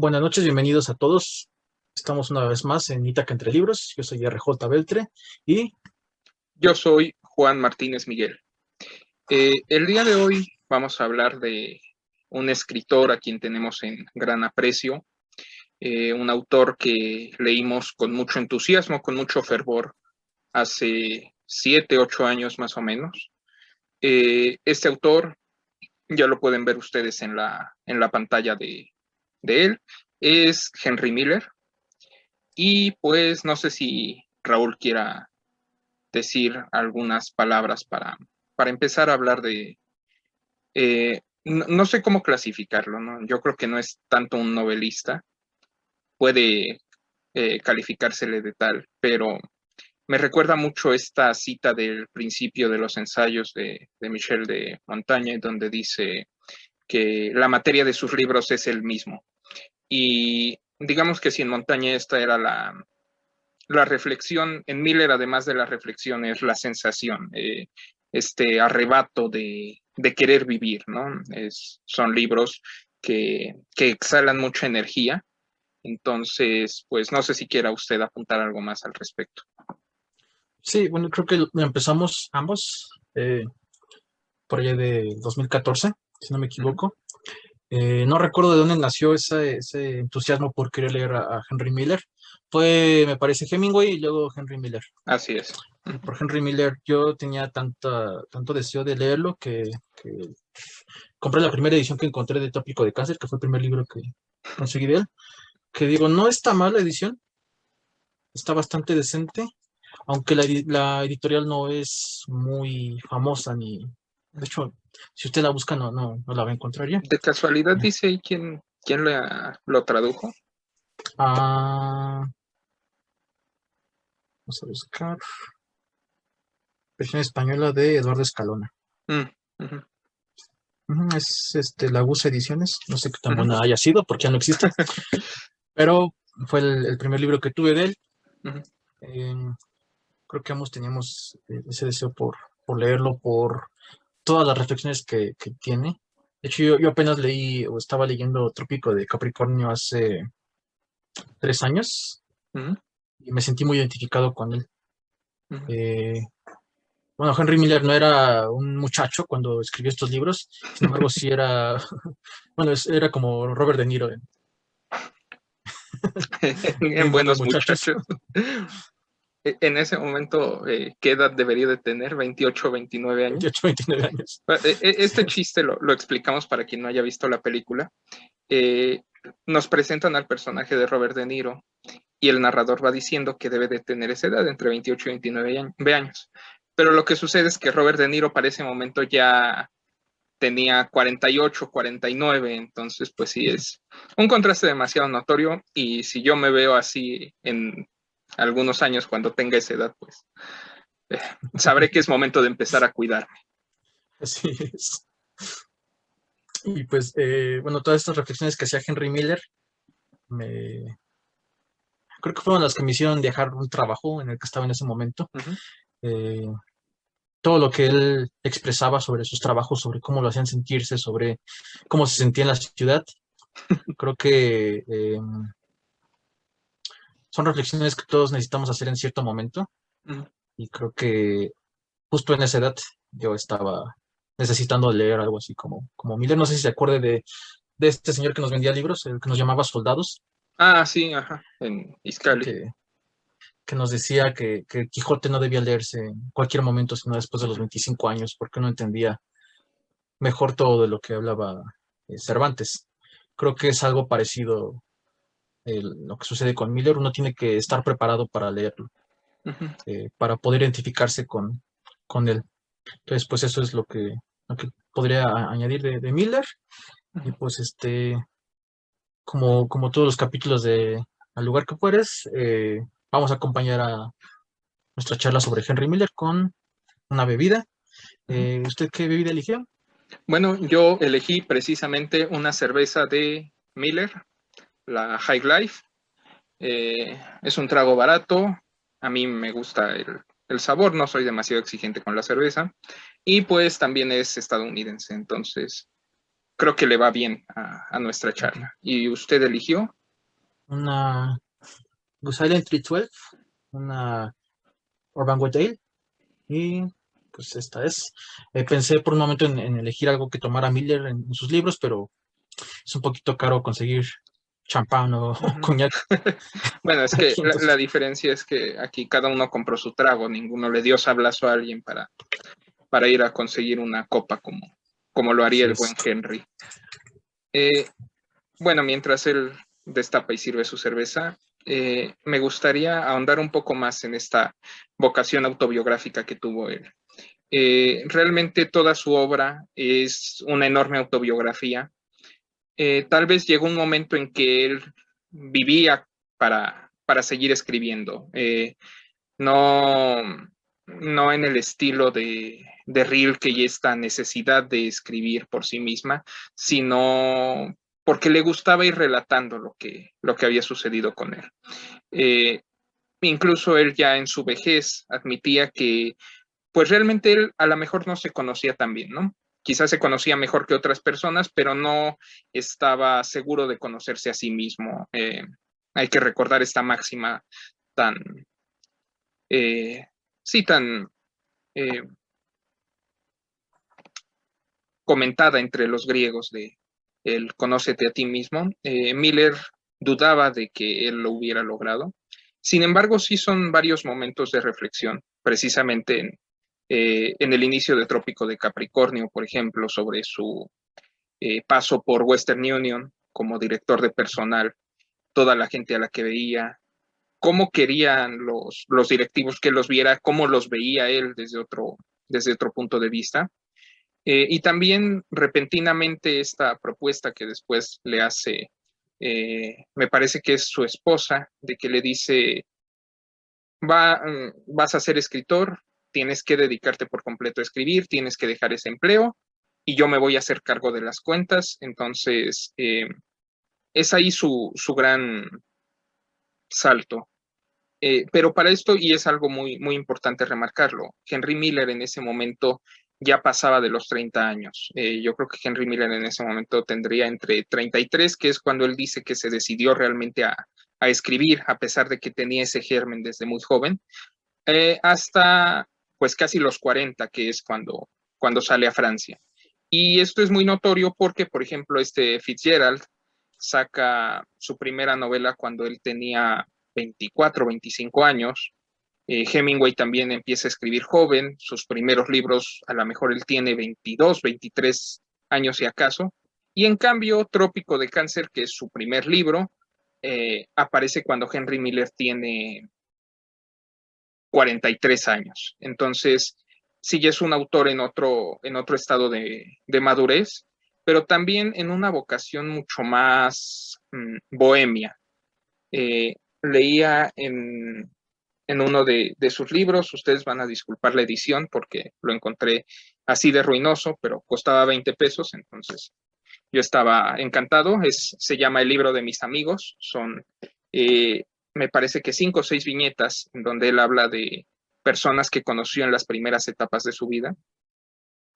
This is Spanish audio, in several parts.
Buenas noches, bienvenidos a todos. Estamos una vez más en Ítaca Entre Libros. Yo soy RJ Beltre y Yo soy Juan Martínez Miguel. El día de hoy vamos a hablar de un escritor a quien tenemos en gran aprecio, un autor que leímos con mucho entusiasmo, con mucho fervor, hace 7, 8 años más o menos. Este autor, ya lo pueden ver ustedes en la pantalla de él, es Henry Miller. Y pues no sé si Raúl quiera decir algunas palabras para empezar a hablar de... no sé cómo clasificarlo, ¿no? Yo creo que no es tanto un novelista, puede calificársele de tal, pero me recuerda mucho esta cita del principio de los ensayos de Michel de Montaigne, donde dice que la materia de sus libros es el mismo. Y digamos que si en Montaigne esta era la reflexión, en Miller, además de la reflexión, es la sensación, este arrebato de querer vivir, ¿no? Son libros que exhalan mucha energía. Entonces, pues no sé si quiera usted apuntar algo más al respecto. sí, bueno, creo que empezamos ambos por allá de 2014, si no me Uh -huh. equivoco. No recuerdo de dónde nació ese entusiasmo por querer leer a Henry Miller. Fue, me parece, Hemingway y luego Henry Miller. Así es. Uh Y -huh. por Henry Miller yo tenía tanto deseo de leerlo que compré la primera edición que encontré de Tópico de Cáncer, que fue el primer libro que conseguí de él. Que digo, no está mal la edición, está bastante decente, aunque la editorial no es muy famosa ni... De hecho, si usted la busca no la va a encontrar ya. De casualidad dice ahí quién lo tradujo. Vamos a buscar. Versión española de Eduardo Escalona. Uh -huh. Es la USA Ediciones. No sé qué tan Uh -huh. buena haya sido porque ya no existe. Pero fue el primer libro que tuve de él. Uh -huh. Creo que ambos teníamos ese deseo por leerlo, por todas las reflexiones que tiene. De hecho, yo apenas leí o estaba leyendo Trópico de Capricornio hace 3 años Uh -huh. y me sentí muy identificado con él. Uh -huh. Bueno, Henry Miller no era un muchacho cuando escribió estos libros, sin embargo, sí era, bueno, era como Robert De Niro En en Buenos Buenos Muchachos. Muchachos. En ese momento, ¿qué edad debería de tener? ¿28, 29 años? 28, 29 años. Este chiste lo explicamos para quien no haya visto la película. Nos presentan al personaje de Robert De Niro y el narrador va diciendo que debe de tener esa edad, entre 28 y 29 años. Pero lo que sucede es que Robert De Niro para ese momento ya tenía 48, 49, entonces pues sí es un contraste demasiado notorio, y si yo me veo así en algunos años cuando tenga esa edad, pues sabré que es momento de empezar a cuidarme. Así es. Y pues, bueno, todas estas reflexiones que hacía Henry Miller, creo que fueron las que me hicieron dejar un trabajo en el que estaba en ese momento. Uh -huh. Eh, Todo lo que él expresaba sobre sus trabajos, sobre cómo lo hacían sentirse, sobre cómo se sentía en la ciudad, creo que son reflexiones que todos necesitamos hacer en cierto momento. Uh -huh. Y creo que justo en esa edad yo estaba necesitando leer algo así como Miller. No sé si se acuerde de este señor que nos vendía libros, el que nos llamaba Soldados, Ah, sí, ajá, en Iscali. que, que nos decía que Quijote no debía leerse en cualquier momento, sino después de los 25 años, porque no entendía mejor todo de lo que hablaba Cervantes. Creo que es algo parecido lo que sucede con Miller. Uno tiene que estar preparado para leerlo, Uh -huh. para poder identificarse con él. Entonces, pues eso es lo que podría añadir de Miller. Uh Y -huh. pues como todos los capítulos de Al lugar que fueres, vamos a acompañar a nuestra charla sobre Henry Miller con una bebida. Uh -huh. ¿Usted qué bebida eligió? Bueno, yo elegí precisamente una cerveza de Miller, la High Life. Es un trago barato, a mí me gusta el sabor, no soy demasiado exigente con la cerveza, y pues también es estadounidense, entonces creo que le va bien a nuestra charla. ¿Y usted eligió? Una Silent 312, una Urban Way Tale, y pues esta es. Pensé por un momento en elegir algo que tomara Miller en sus libros, pero es un poquito caro conseguir champán o coñac. Bueno, es que Aquí, la entonces, diferencia es que aquí cada uno compró su trago, ninguno le dio sablazo a alguien para ir a conseguir una copa como lo haría así el es. buen Henry. Bueno, mientras él destapa y sirve su cerveza, me gustaría ahondar un poco más en esta vocación autobiográfica que tuvo él. Realmente toda su obra es una enorme autobiografía. Tal vez llegó un momento en que él vivía para seguir escribiendo. No, no en el estilo de Rilke y esta necesidad de escribir por sí misma, sino porque le gustaba ir relatando lo que había sucedido con él. Eh, Incluso él ya en su vejez admitía que pues realmente él a lo mejor no se conocía tan bien, ¿no? Quizás se conocía mejor que otras personas, pero no estaba seguro de conocerse a sí mismo. Hay que recordar esta máxima tan, eh, sí, tan eh, comentada entre los griegos de el conócete a ti mismo. Miller dudaba de que él lo hubiera logrado. Sin embargo, sí son varios momentos de reflexión, precisamente en el inicio de Trópico de Capricornio, por ejemplo, sobre su paso por Western Union como director de personal, toda la gente a la que veía, cómo querían los directivos que los viera, cómo los veía él desde otro punto de vista. Y también repentinamente esta propuesta que después le hace, me parece que es su esposa, de que le dice, vas a ser escritor, tienes que dedicarte por completo a escribir, tienes que dejar ese empleo y yo me voy a hacer cargo de las cuentas. Entonces, es ahí su gran salto. Pero para esto, y es algo muy importante remarcarlo, Henry Miller en ese momento ya pasaba de los 30 años. Yo creo que Henry Miller en ese momento tendría entre 33, que es cuando él dice que se decidió realmente a escribir, a pesar de que tenía ese germen desde muy joven, hasta pues casi los 40, que es cuando sale a Francia. Y esto es muy notorio porque, por ejemplo, este Fitzgerald saca su primera novela cuando él tenía 24, 25 años. Hemingway también empieza a escribir joven, sus primeros libros a lo mejor él tiene 22, 23 años si acaso. Y en cambio, Trópico de Cáncer, que es su primer libro, aparece cuando Henry Miller tiene 43 años. Entonces, sí es un autor en otro estado de madurez, pero también en una vocación mucho más bohemia. Leía en uno de sus libros, ustedes van a disculpar la edición porque lo encontré así de ruinoso, pero costaba 20 pesos, entonces yo estaba encantado. Se llama El libro de mis amigos, son, me parece que 5 o 6 viñetas en donde él habla de personas que conoció en las primeras etapas de su vida.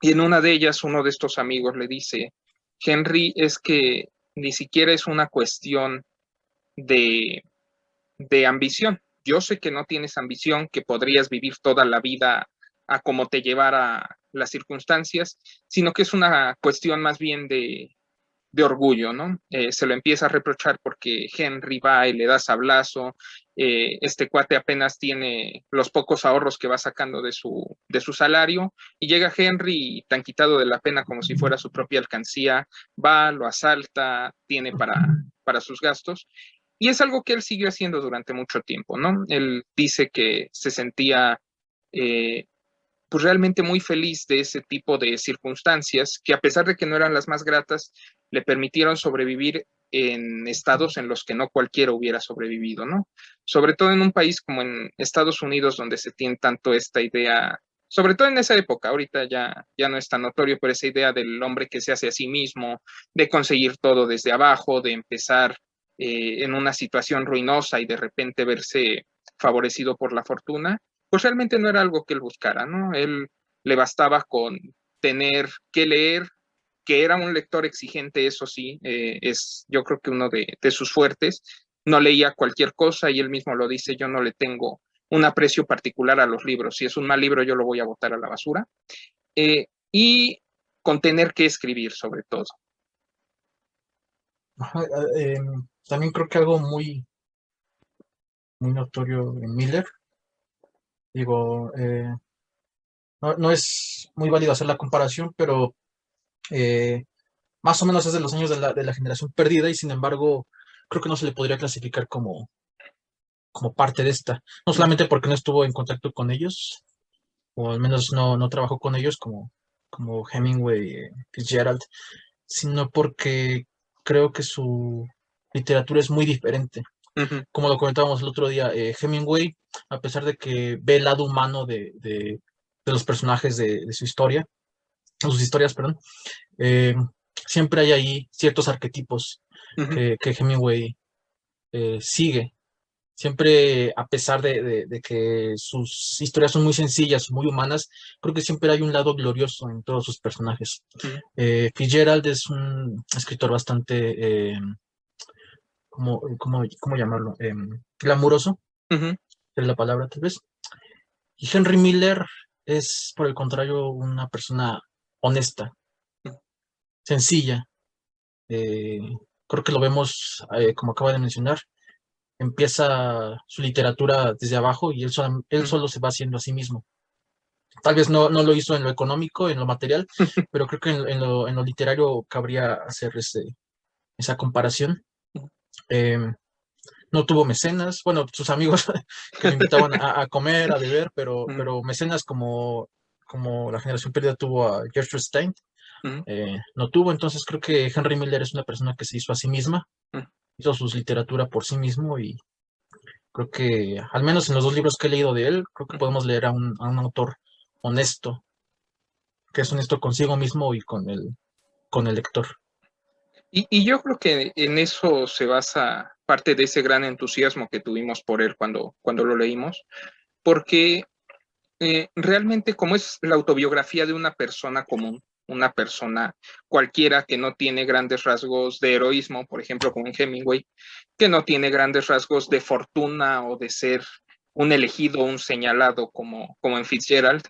Y en una de ellas, uno de estos amigos le dice, Henry, es que ni siquiera es una cuestión de, de ambición. Yo sé que no tienes ambición, que podrías vivir toda la vida a como te llevara las circunstancias, sino que es una cuestión más bien de orgullo, ¿no? Se lo empieza a reprochar porque Henry va y le da sablazo, este cuate apenas tiene los pocos ahorros que va sacando de su salario, y llega Henry tan quitado de la pena como si fuera su propia alcancía, va, lo asalta, tiene para sus gastos, y es algo que él siguió haciendo durante mucho tiempo, ¿no? Él dice que se sentía eh, pues realmente muy feliz de ese tipo de circunstancias que a pesar de que no eran las más gratas, le permitieron sobrevivir en estados en los que no cualquiera hubiera sobrevivido, ¿no? Sobre todo en un país como en Estados Unidos, donde se tiene tanto esta idea, sobre todo en esa época, ahorita ya no es tan notorio, pero esa idea del hombre que se hace a sí mismo, de conseguir todo desde abajo, de empezar en una situación ruinosa y de repente verse favorecido por la fortuna, pues realmente no era algo que él buscara, ¿no? Él le bastaba con tener que leer, que era un lector exigente, eso sí, es yo creo que uno de sus fuertes. No leía cualquier cosa y él mismo lo dice, yo no le tengo un aprecio particular a los libros. Si es un mal libro, yo lo voy a botar a la basura. Y con tener que escribir, sobre todo. Ajá, también creo que algo muy notorio en Miller, digo, no es muy válido hacer la comparación, pero eh, más o menos es de los años de la generación perdida y sin embargo creo que no se le podría clasificar como parte de esta. No solamente porque no estuvo en contacto con ellos, o al menos no trabajó con ellos como Hemingway, Fitzgerald, sino porque creo que su literatura es muy diferente. Como lo comentábamos el otro día, Hemingway, a pesar de que ve el lado humano de los personajes de su historia, de sus historias, perdón, eh, siempre hay ahí ciertos arquetipos que Hemingway sigue. Siempre, a pesar de que sus historias son muy sencillas, muy humanas, creo que siempre hay un lado glorioso en todos sus personajes. Fitzgerald es un escritor bastante, ¿cómo llamarlo? Glamuroso, es la palabra tal vez. Y Henry Miller es, por el contrario, una persona honesta, sencilla. Eh, Creo que lo vemos, como acaba de mencionar, empieza su literatura desde abajo y él solo se va haciendo a sí mismo. Tal vez no lo hizo en lo económico, en lo material, pero creo que en lo literario cabría hacer esa comparación. Eh, no tuvo mecenas, bueno, sus amigos que le invitaban a comer, a beber, pero mecenas como la generación perdida tuvo a Gertrude Stein, no tuvo. Entonces creo que Henry Miller es una persona que se hizo a sí misma, hizo su literatura por sí mismo y creo que, al menos en los dos libros que he leído de él, creo que podemos leer a un autor honesto, que es honesto consigo mismo y con el lector. Y yo creo que en eso se basa parte de ese gran entusiasmo que tuvimos por él cuando lo leímos, porque realmente como es la autobiografía de una persona común, una persona cualquiera que no tiene grandes rasgos de heroísmo, por ejemplo, como en Hemingway, que no tiene grandes rasgos de fortuna o de ser un elegido, un señalado como en Fitzgerald,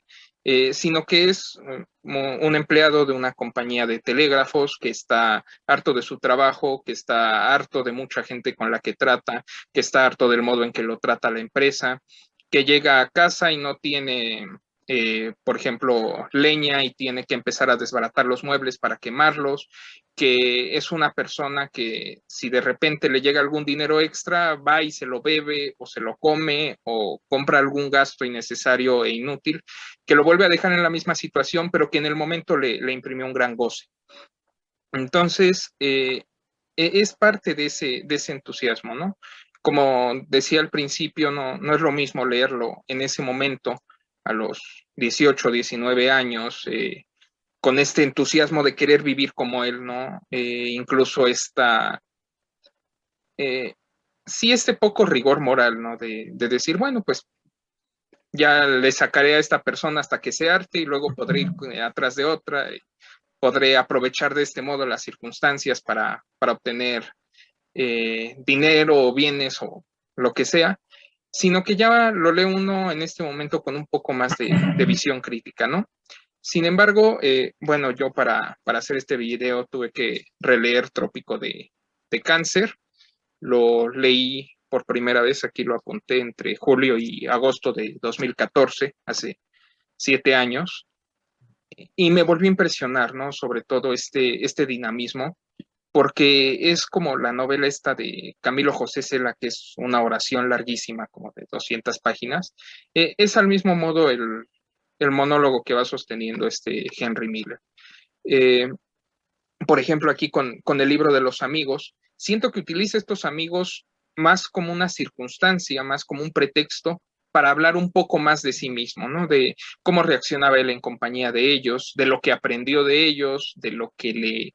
sino que es un empleado de una compañía de telégrafos que está harto de su trabajo, que está harto de mucha gente con la que trata, que está harto del modo en que lo trata la empresa, que llega a casa y no tiene, por ejemplo, leña y tiene que empezar a desbaratar los muebles para quemarlos, que es una persona que si de repente le llega algún dinero extra, va y se lo bebe o se lo come o compra algún gasto innecesario e inútil, que lo vuelve a dejar en la misma situación, pero que en el momento le imprimió un gran goce. Entonces, es parte de ese entusiasmo, ¿no? Como decía al principio, no es lo mismo leerlo en ese momento, a los 18, 19 años, con este entusiasmo de querer vivir como él, ¿no? Incluso sí, este poco rigor moral, ¿no? De decir, bueno, pues ya le sacaré a esta persona hasta que se harte y luego podré ir atrás de otra, podré aprovechar de este modo las circunstancias para obtener dinero o bienes o lo que sea, sino que ya lo lee uno en este momento con un poco más de visión crítica, ¿no? Sin embargo, bueno, yo para hacer este video tuve que releer Trópico de Cáncer. Lo leí por primera vez, aquí lo apunté, entre julio y agosto de 2014, hace 7 años, y me volví a impresionar, ¿no? Sobre todo este dinamismo, porque es como la novela esta de Camilo José Cela, que es una oración larguísima, como de 200 páginas. Es al mismo modo el monólogo que va sosteniendo este Henry Miller. Eh, por ejemplo, aquí con el libro de los amigos, siento que utiliza estos amigos más como una circunstancia, más como un pretexto para hablar un poco más de sí mismo, ¿no? De cómo reaccionaba él en compañía de ellos, de lo que aprendió de ellos, de lo que le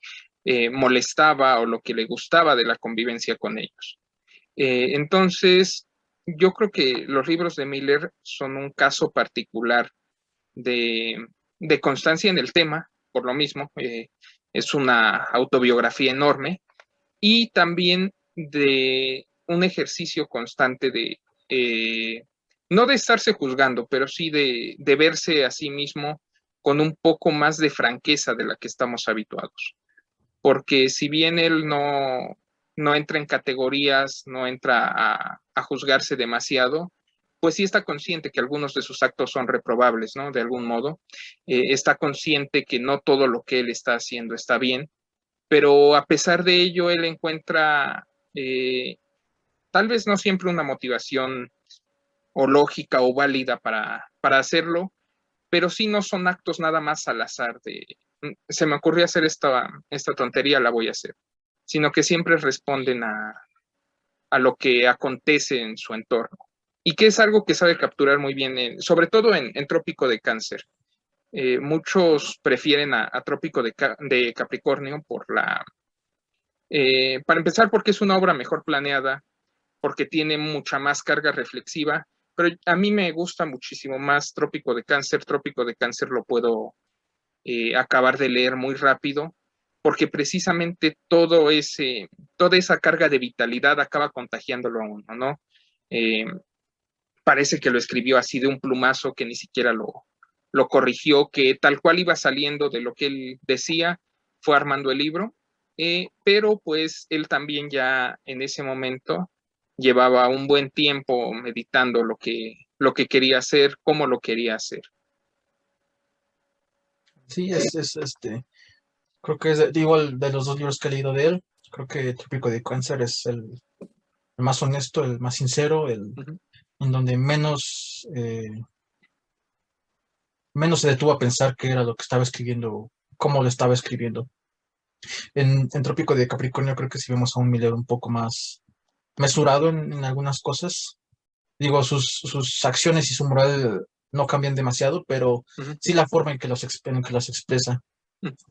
molestaba o lo que le gustaba de la convivencia con ellos. Entonces, yo creo que los libros de Miller son un caso particular de constancia en el tema, por lo mismo. es una autobiografía enorme, y también de un ejercicio constante de, no de estarse juzgando, pero sí de verse a sí mismo con un poco más de franqueza de la que estamos habituados. Porque si bien él no entra en categorías, no entra a juzgarse demasiado, pues sí está consciente que algunos de sus actos son reprobables, ¿no? De algún modo. Está consciente que no todo lo que él está haciendo está bien, pero a pesar de ello, él encuentra eh, tal vez no siempre una motivación o lógica o válida para hacerlo, pero sí no son actos nada más al azar de, se me ocurrió hacer esta tontería, la voy a hacer, sino que siempre responden a lo que acontece en su entorno. Y que es algo que sabe capturar muy bien, sobre todo en Trópico de Cáncer. Muchos prefieren a Trópico de Capricornio para empezar, porque es una obra mejor planeada, porque tiene mucha más carga reflexiva, pero a mí me gusta muchísimo más Trópico de Cáncer. Trópico de Cáncer lo puedo acabar de leer muy rápido, porque precisamente toda esa carga de vitalidad acaba contagiándolo a uno, ¿no? Eh, Parece que lo escribió así de un plumazo, que ni siquiera lo corrigió, que tal cual iba saliendo de lo que él decía, fue armando el libro, pero pues él también ya en ese momento llevaba un buen tiempo meditando lo que quería hacer, cómo lo quería hacer. Sí, creo que es igual de los dos libros que he leído de él, creo que Trópico de Cáncer es el más honesto, el más sincero, Uh-huh. en donde menos se detuvo a pensar qué era lo que estaba escribiendo, cómo lo estaba escribiendo. En Trópico de Capricornio creo que sí vemos a un Miller un poco más mesurado en algunas cosas. Digo, sus acciones y su moral no cambian demasiado, pero Uh-huh. sí la forma en que las expresa.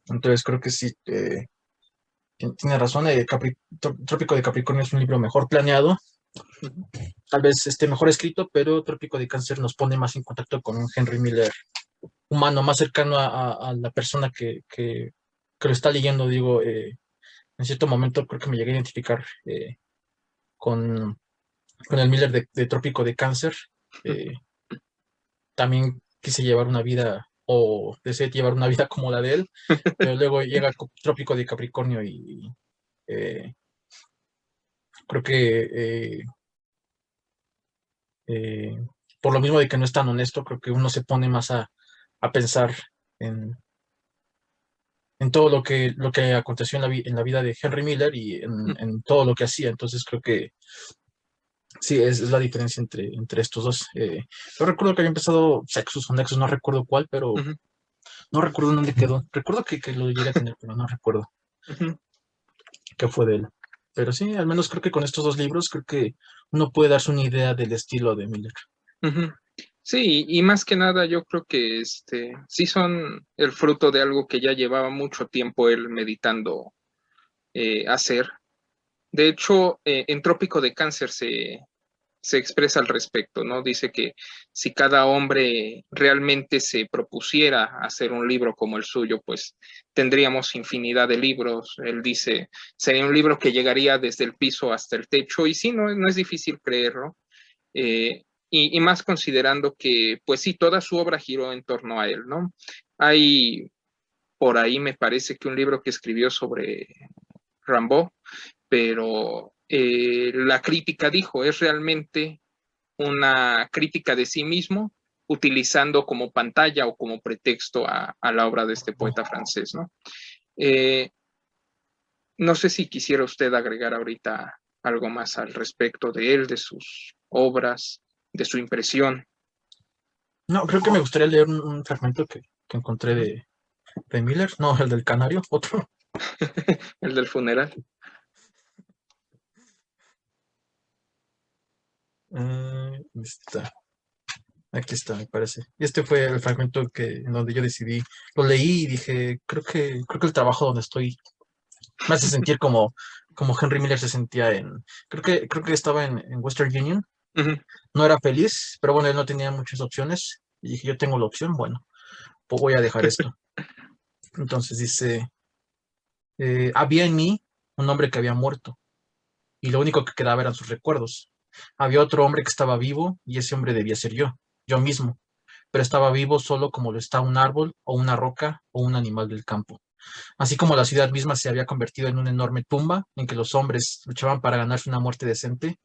Entonces creo que sí, tiene razón. Trópico de Capricornio es un libro mejor planeado, Uh-huh. tal vez esté mejor escrito, pero Trópico de Cáncer nos pone más en contacto con un Henry Miller humano, más cercano a la persona que lo está leyendo. Digo, en cierto momento creo que me llegué a identificar con, con el Miller de Trópico de Cáncer. Eh, También quise llevar una vida o deseé llevar una vida como la de él, pero luego llega Trópico de Capricornio y eh, creo que eh, por lo mismo de que no es tan honesto, creo que uno se pone más a pensar en, en todo lo que aconteció en la vida de Henry Miller y en todo lo que hacía. Entonces creo que sí, es la diferencia entre estos dos. Yo recuerdo que había empezado Sexus o Nexus, no recuerdo cuál, pero Uh-huh. no recuerdo dónde quedó. Recuerdo que lo llegué a tener, pero no recuerdo Uh-huh. qué fue de él. Pero sí, al menos creo que con estos dos libros, creo que uno puede darse una idea del estilo de Miller. Uh-huh. Sí, y más que nada yo creo que sí son el fruto de algo que ya llevaba mucho tiempo él meditando hacer. De hecho, en Trópico de Cáncer se expresa al respecto, ¿no? Dice que si cada hombre realmente se propusiera hacer un libro como el suyo, pues tendríamos infinidad de libros. Él dice, sería un libro que llegaría desde el piso hasta el techo, y sí, no es difícil creerlo. Y más considerando que, pues sí, toda su obra giró en torno a él, ¿no? Hay por ahí, me parece que un libro que escribió sobre Rimbaud, pero la crítica dijo, es realmente una crítica de sí mismo, utilizando como pantalla o como pretexto a la obra de este poeta francés, ¿no? Eh, no sé si quisiera usted agregar ahorita algo más al respecto de él, de sus obras, de su impresión. No, creo que me gustaría leer un fragmento que encontré Uh-huh. de Miller, no, el del Canario, otro. El del funeral. Está, aquí está, me parece. Y este fue el fragmento en donde yo decidí, lo leí y dije, creo que el trabajo donde estoy me hace sentir como Henry Miller se sentía creo que estaba en Western Union. Uh-huh. No era feliz, pero bueno, él no tenía muchas opciones. Y dije, yo tengo la opción, bueno, pues voy a dejar esto. Entonces dice, Había en mí un hombre que había muerto y lo único que quedaba eran sus recuerdos. Había otro hombre que estaba vivo y ese hombre debía ser yo mismo, pero estaba vivo solo como lo está un árbol o una roca o un animal del campo. Así como la ciudad misma se había convertido en una enorme tumba en que los hombres luchaban para ganarse una muerte decente,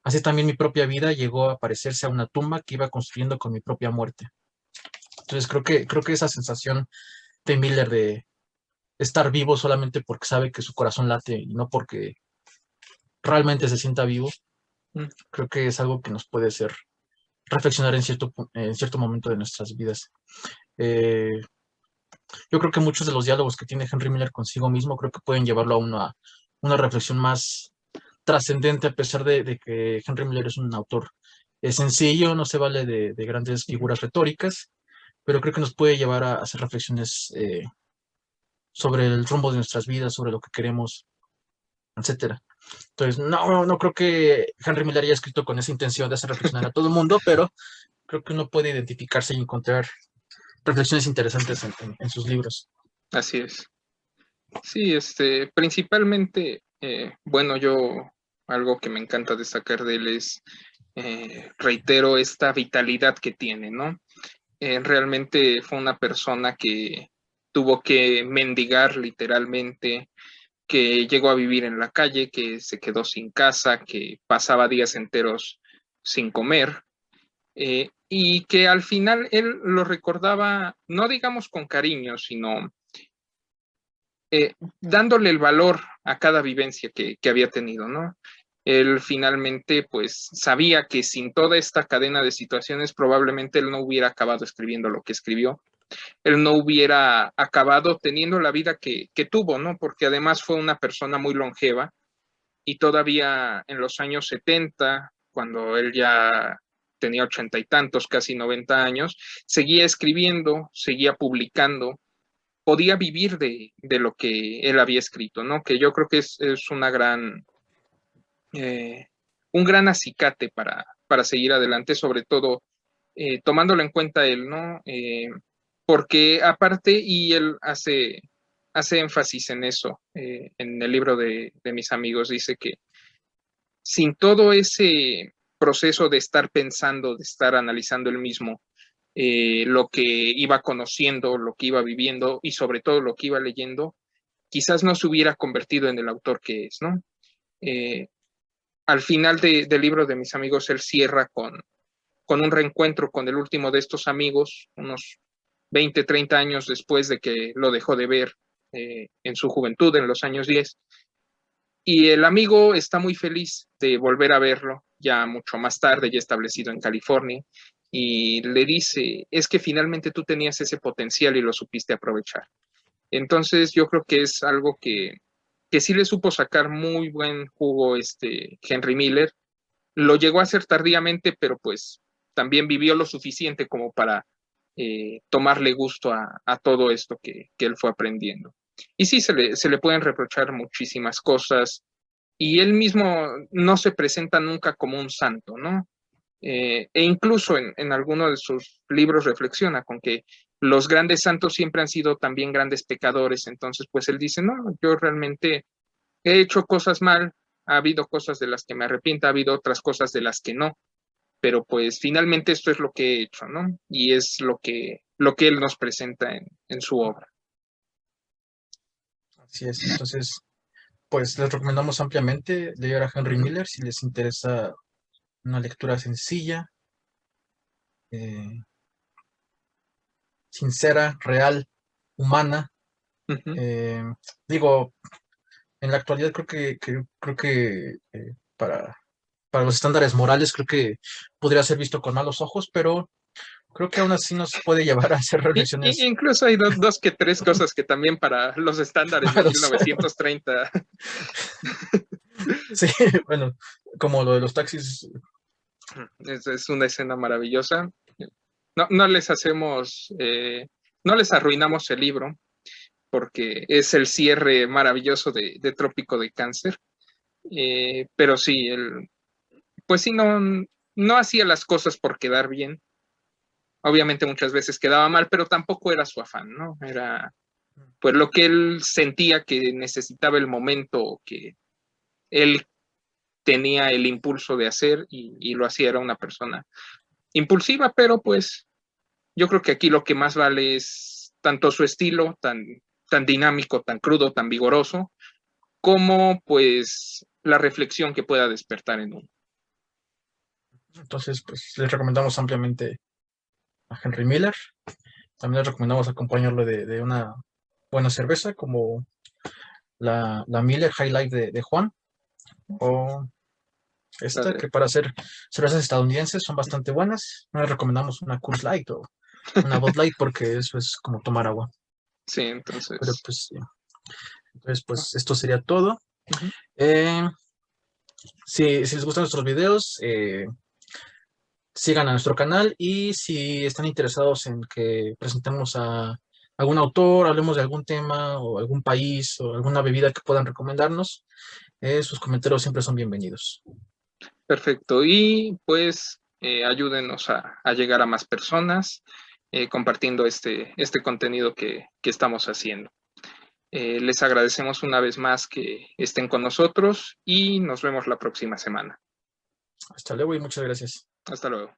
así también mi propia vida llegó a parecerse a una tumba que iba construyendo con mi propia muerte. Entonces creo que esa sensación de Miller de estar vivo solamente porque sabe que su corazón late y no porque realmente se sienta vivo, Mm. creo que es algo que nos puede hacer reflexionar en cierto momento de nuestras vidas. Eh, yo creo que muchos de los diálogos que tiene Henry Miller consigo mismo creo que pueden llevarlo a una reflexión más trascendente, a pesar de que Henry Miller es un autor sencillo, no se vale de grandes figuras retóricas, pero creo que nos puede llevar a hacer reflexiones sobre el rumbo de nuestras vidas, sobre lo que queremos, etcétera. Entonces, no creo que Henry Miller haya escrito con esa intención de hacer reflexionar a todo el mundo, pero creo que uno puede identificarse y encontrar reflexiones interesantes en sus libros. Así es. Sí, principalmente, bueno, yo algo que me encanta destacar de él es, reitero, esta vitalidad que tiene, ¿no? Realmente fue una persona que tuvo que mendigar literalmente, que llegó a vivir en la calle, que se quedó sin casa, que pasaba días enteros sin comer, y que al final él lo recordaba, no digamos con cariño, sino dándole el valor a cada vivencia que había tenido, ¿no? Él finalmente, pues, sabía que sin toda esta cadena de situaciones, probablemente él no hubiera acabado escribiendo lo que escribió, él no hubiera acabado teniendo la vida que tuvo, ¿no? Porque además fue una persona muy longeva y todavía en los años 70, cuando él ya tenía 80 y tantos, casi 90 años, seguía escribiendo, seguía publicando, podía vivir de lo que él había escrito, ¿no? Que yo creo que es una eh, un gran acicate para seguir adelante, sobre todo tomándolo en cuenta él, ¿no? Porque aparte, y él hace énfasis en eso, en el libro de mis amigos, dice que sin todo ese proceso de estar pensando, de estar analizando él mismo, lo que iba conociendo, lo que iba viviendo y sobre todo lo que iba leyendo, quizás no se hubiera convertido en el autor que es, ¿no? Eh, Al final del libro de mis amigos, él cierra con un reencuentro con el último de estos amigos, unos 20, 30 años después de que lo dejó de ver en su juventud, en los años 10. Y el amigo está muy feliz de volver a verlo, ya mucho más tarde, ya establecido en California, y le dice, es que finalmente tú tenías ese potencial y lo supiste aprovechar. Entonces yo creo que es algo que sí le supo sacar muy buen jugo Henry Miller. Lo llegó a hacer tardíamente, pero pues también vivió lo suficiente como para tomarle gusto a todo esto que él fue aprendiendo. Y sí, se le pueden reprochar muchísimas cosas y él mismo no se presenta nunca como un santo, ¿no? E incluso en alguno de sus libros reflexiona con que los grandes santos siempre han sido también grandes pecadores, entonces pues él dice, no, yo realmente he hecho cosas mal, ha habido cosas de las que me arrepiento, ha habido otras cosas de las que no, pero pues finalmente esto es lo que he hecho, ¿no? Y es lo que él nos presenta en su obra. Así es. Entonces, pues les recomendamos ampliamente leer a Henry Ujú, Miller si les interesa una lectura sencilla, eh, sincera, real, humana. ujú. Eh, digo, en la actualidad creo que para los estándares morales creo que podría ser visto con malos ojos, pero creo que aún así nos puede llevar a hacer reflexiones Incluso hay dos que tres cosas que también para los estándares de malos. 1930 Sí, bueno, como lo de los taxis. es una escena maravillosa. No les hacemos, no les arruinamos el libro porque es el cierre maravilloso de Trópico de Cáncer. Pero sí, pues sí, no hacía las cosas por quedar bien. Obviamente muchas veces quedaba mal, pero tampoco era su afán, ¿no? pues lo que él sentía que necesitaba el momento, que él tenía el impulso de hacer y lo hacía. Era una persona impulsiva, pero pues yo creo que aquí lo que más vale es tanto su estilo tan dinámico, tan crudo, tan vigoroso, como pues la reflexión que pueda despertar en uno. Entonces, pues les recomendamos ampliamente a Henry Miller. También les recomendamos acompañarlo de una buena cerveza como la Miller High Life de Juan, o esta que para hacer cervezas estadounidenses son bastante buenas. No les recomendamos una Coors Light o una Bud Light porque eso es como tomar agua. Sí, Pero entonces. pues, sí. Entonces, pues esto sería todo. Uh-huh. Si les gustan nuestros videos, sigan a nuestro canal, y si están interesados en que presentemos a algún autor, hablemos de algún tema o algún país o alguna bebida que puedan recomendarnos, sus comentarios siempre son bienvenidos. Perfecto. Y pues ayúdenos a llegar a más personas compartiendo este contenido que estamos haciendo. Les agradecemos una vez más que estén con nosotros y nos vemos la próxima semana. Hasta luego y muchas gracias. Hasta luego.